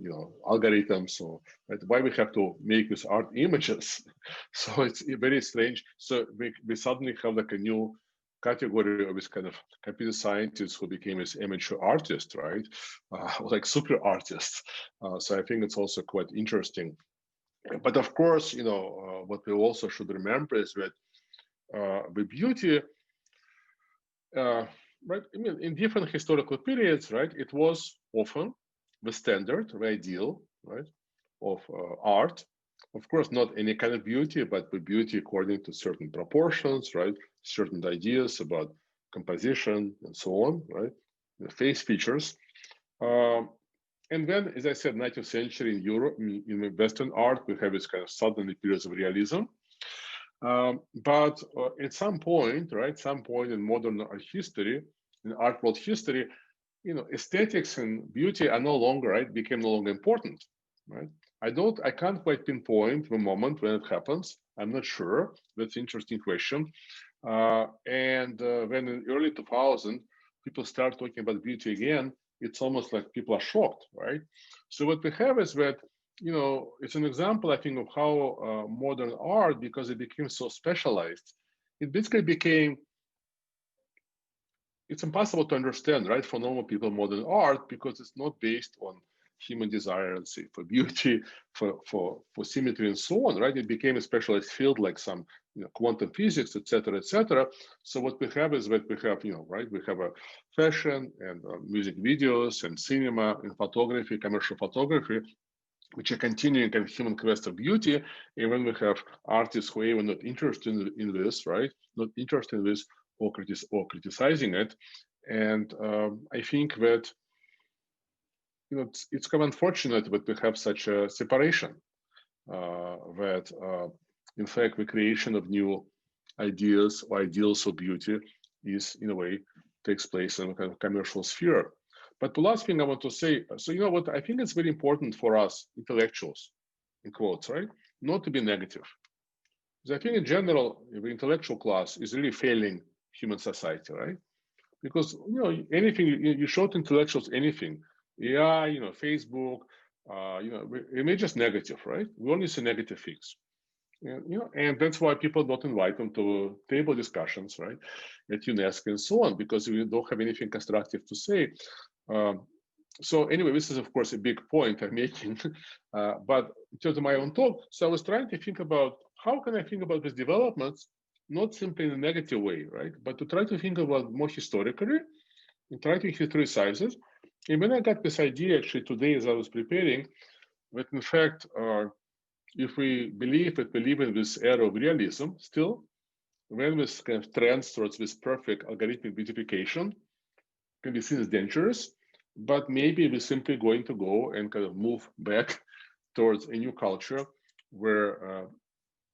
algorithms, or right, why we have to make these art images. So it's very strange. So we suddenly have like a new category of this kind of computer scientists who became this amateur artist, right? Like super artists. So I think it's also quite interesting. But of course, what we also should remember is that the beauty, right? I mean, in different historical periods, right, it was often the standard, the ideal, right, of art. Of course, not any kind of beauty, but the beauty according to certain proportions, right, certain ideas about composition and so on, right, the face features. And then, as I said, 19th century in Europe, in Western art, we have this kind of suddenly periods of realism. But at some point, right, some point in modern art history, in art world history, aesthetics and beauty are no longer, right, became no longer important, right? I can't quite pinpoint the moment when it happens. I'm not sure. That's an interesting question. And when in early 2000, people start talking about beauty again, it's almost like people are shocked, right? So what we have is that, it's an example, I think, of how modern art, because it became so specialized, it basically became, it's impossible to understand, right, for normal people, modern art, because it's not based on human desire, let's say, for beauty, for symmetry, and so on, right? It became a specialized field, like some, quantum physics, etc., etc. So what we have is that we have, right, we have a fashion and music videos and cinema and photography, commercial photography, which are continuing kind of human quest of beauty. And when we have artists who are even not interested in this, right, not interested in this, or criticizing it. And I think that, it's kind of unfortunate that we have such a separation, that in fact the creation of new ideas or ideals of beauty is, in a way, takes place in a kind of commercial sphere. But the last thing I want to say, so what, I think it's very important for us intellectuals, in quotes, right, not to be negative. Because I think in general, the intellectual class is really failing human society, right? Because anything you show to intellectuals, anything, Facebook, it may just negative, right? We only see negative things. And that's why people don't invite them to table discussions, right, at UNESCO and so on, because we don't have anything constructive to say. So anyway, this is of course a big point I'm making, but in terms of my own talk, so I was trying to think about how can I think about these developments, not simply in a negative way, right, but to try to think about more historically and try to historicize it. And when I got this idea, actually today as I was preparing, But in fact, if we believe that we live in this era of realism still, when this kind of trends towards this perfect algorithmic beautification can be seen as dangerous, but maybe we're simply going to go and kind of move back towards a new culture where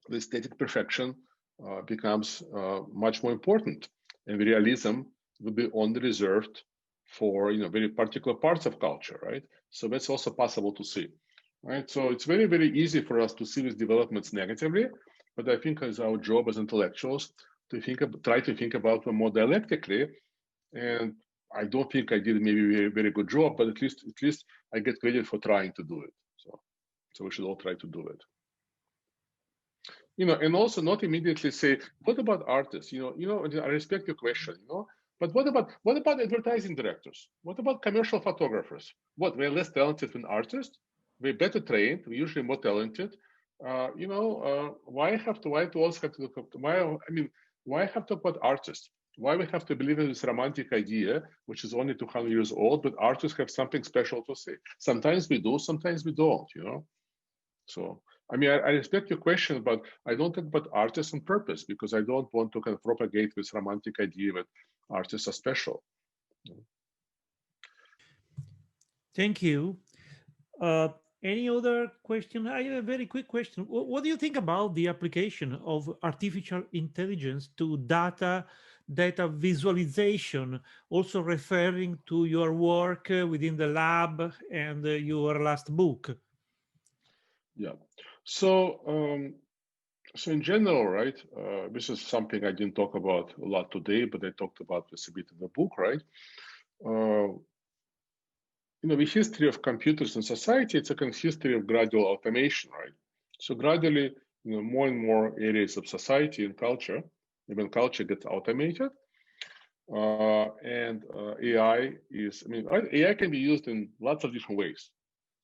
the aesthetic perfection becomes much more important, and realism will be only reserved for very particular parts of culture, right? So that's also possible to see, right? So it's very, very easy for us to see these developments negatively, but I think it's our job as intellectuals to try to think about them more dialectically. And I don't think I did maybe a very, very good job, but at least I get credit for trying to do it. So we should all try to do it. And also not immediately say, what about artists? I respect your question, but what about advertising directors? What about commercial photographers? What, we're less talented than artists? We're better trained, we're usually more talented. Why have to always have to look up, why have to talk about artists? Why we have to believe in this romantic idea, which is only 200 years old, but artists have something special to say. Sometimes we do, sometimes we don't, So, I respect your question, but I don't talk about artists on purpose because I don't want to kind of propagate this romantic idea that artists are special. Thank you. Any other question? I have a very quick question. What do you think about the application of artificial intelligence to data visualization, also referring to your work within the lab and your last book? Yeah. So in general, right, this is something I didn't talk about a lot today, but I talked about this a bit in the book, right? The history of computers in society, it's a kind of history of gradual automation, right? So gradually, more and more areas of society and culture, even culture gets automated. And AI AI can be used in lots of different ways.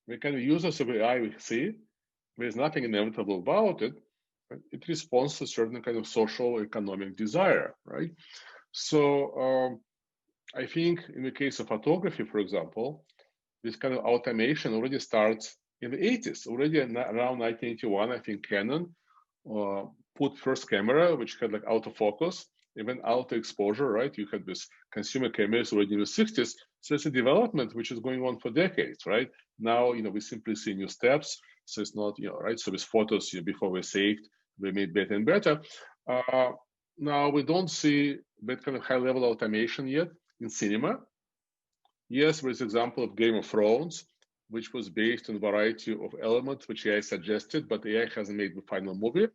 We can use this of AI we see. There's nothing inevitable about it. It responds to certain kind of social economic desire, right? So I think in the case of photography, for example, this kind of automation already starts in the 80s. Already around 1981, I think Canon put first camera, which had like autofocus, even auto exposure, right? You had this consumer cameras already in the 60s. So it's a development which is going on for decades, right? Now, we simply see new steps. So it's not, right? So with photos, before we're saved, we made better and better. Now we don't see that kind of high level automation yet in cinema. Yes, there is an example of Game of Thrones, which was based on a variety of elements which AI suggested, but AI hasn't made the final movie.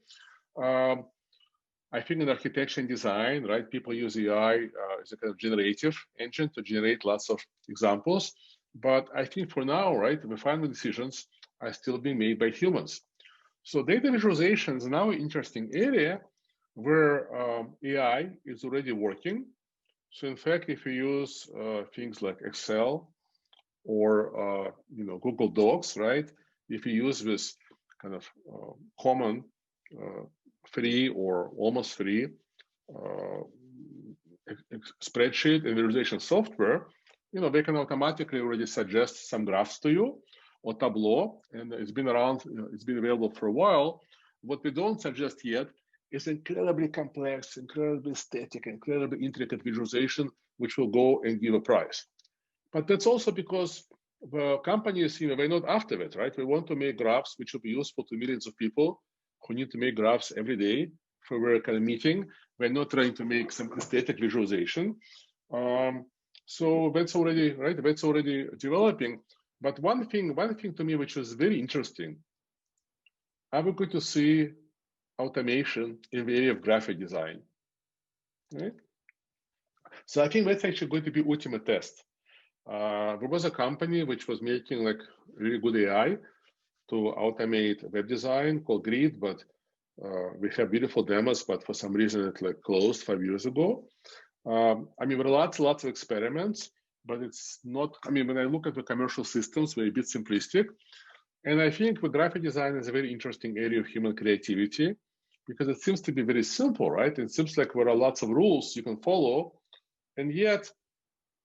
I think in architecture and design, right, people use AI as a kind of generative engine to generate lots of examples. But I think for now, right, the final decisions are still being made by humans. So data visualization is now an interesting area where AI is already working. So in fact, if you use things like Excel or Google Docs, right? If you use this kind of common free or almost free spreadsheet and visualization software, they can automatically already suggest some graphs to you or Tableau, and it's been around, it's been available for a while. What we don't suggest yet is incredibly complex, incredibly static, incredibly intricate visualization, which will go and give a price. But that's also because the companies, we're not after it, right? We want to make graphs which will be useful to millions of people who need to make graphs every day for their kind of meeting. We're not trying to make some static visualization. So that's already, right? That's already developing. But one thing to me, which was very interesting, I would going to see automation in the area of graphic design, right? So I think that's actually going to be ultimate test. There was a company which was making like really good AI to automate web design called Grid, but we have beautiful demos, but for some reason it like closed 5 years ago. There are lots of experiments, but it's not, when I look at the commercial systems, they're a bit simplistic. And I think the graphic design is a very interesting area of human creativity because it seems to be very simple, right? It seems like there are lots of rules you can follow. And yet,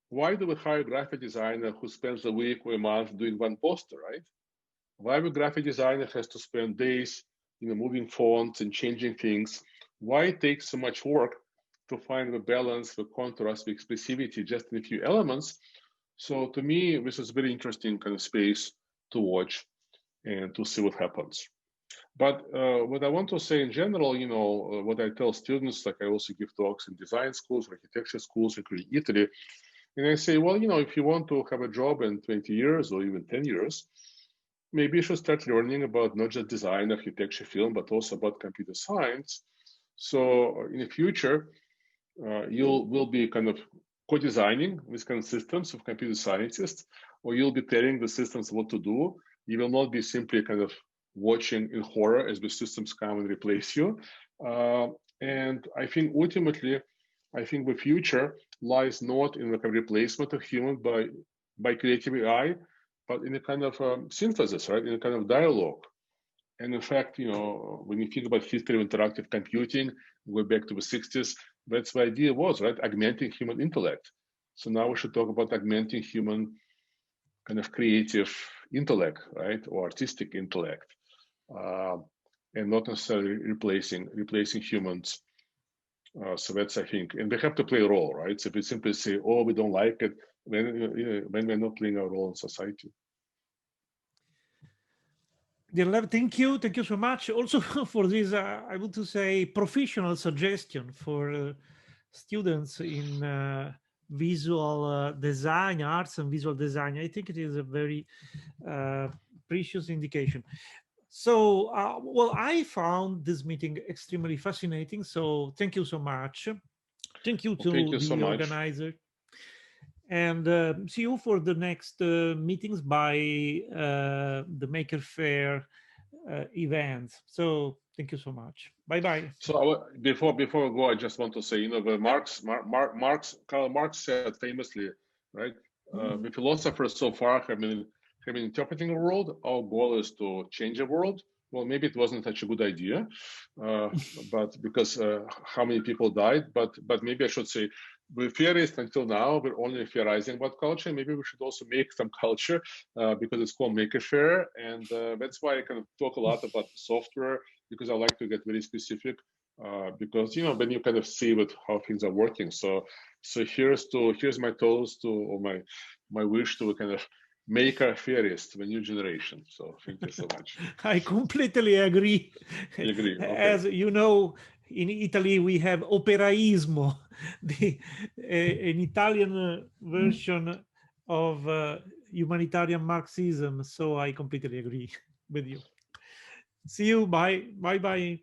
why do we hire a graphic designer who spends a week or a month doing one poster, right? Why the graphic designer has to spend days, moving fonts and changing things? Why it takes so much work to find the balance, the contrast, the expressivity just in a few elements? So to me, this is very interesting kind of space to watch and to see what happens. But what I want to say in general, what I tell students, like I also give talks in design schools, architecture schools, including Italy, and I say, well, if you want to have a job in 20 years or even 10 years, maybe you should start learning about not just design, architecture, film, but also about computer science. So in the future, will be kind of co-designing with kind of systems of computer scientists, or you'll be telling the systems what to do. You will not be simply kind of watching in horror as the systems come and replace you. And I think ultimately, the future lies not in the kind of replacement of human by creative AI, but in a kind of synthesis, right? In a kind of dialogue. And in fact, when you think about history of interactive computing, go back to the 60s, that's the idea was, right? Augmenting human intellect. So now we should talk about augmenting human kind of creative intellect, right? Or artistic intellect. And not necessarily replacing humans. So that's, I think, and they have to play a role, right? So if we simply say, oh, we don't like it, when we're not playing a role in society. Dear Lev, thank you so much. Also for this, I want to say, professional suggestion for students in visual design, arts and visual design. I think it is a very precious indication. So, well, I found this meeting extremely fascinating. So thank you so much. Thank you to Thank you the so much. organizer. And see you for the next meetings by the Maker Faire events. So thank you so much. Bye bye. So before we go, I just want to say, Karl Marx said famously, right? The philosophers so far have been interpreting the world. Our goal is to change the world. Well, maybe it wasn't such a good idea, but because how many people died. But maybe I should say, we're theorists until now. We're only theorizing about culture. Maybe we should also make some culture because it's called Maker Faire, and that's why I kind of talk a lot about software, because I like to get very specific. Because when you kind of see how things are working. So here's my toast to, or my wish to kind of make a fairest, the new generation. So thank you so much. I completely agree. You agree? Okay. As you know, in Italy we have operaismo, an Italian version of humanitarian Marxism. So I completely agree with you. See you. Bye. Bye. Bye.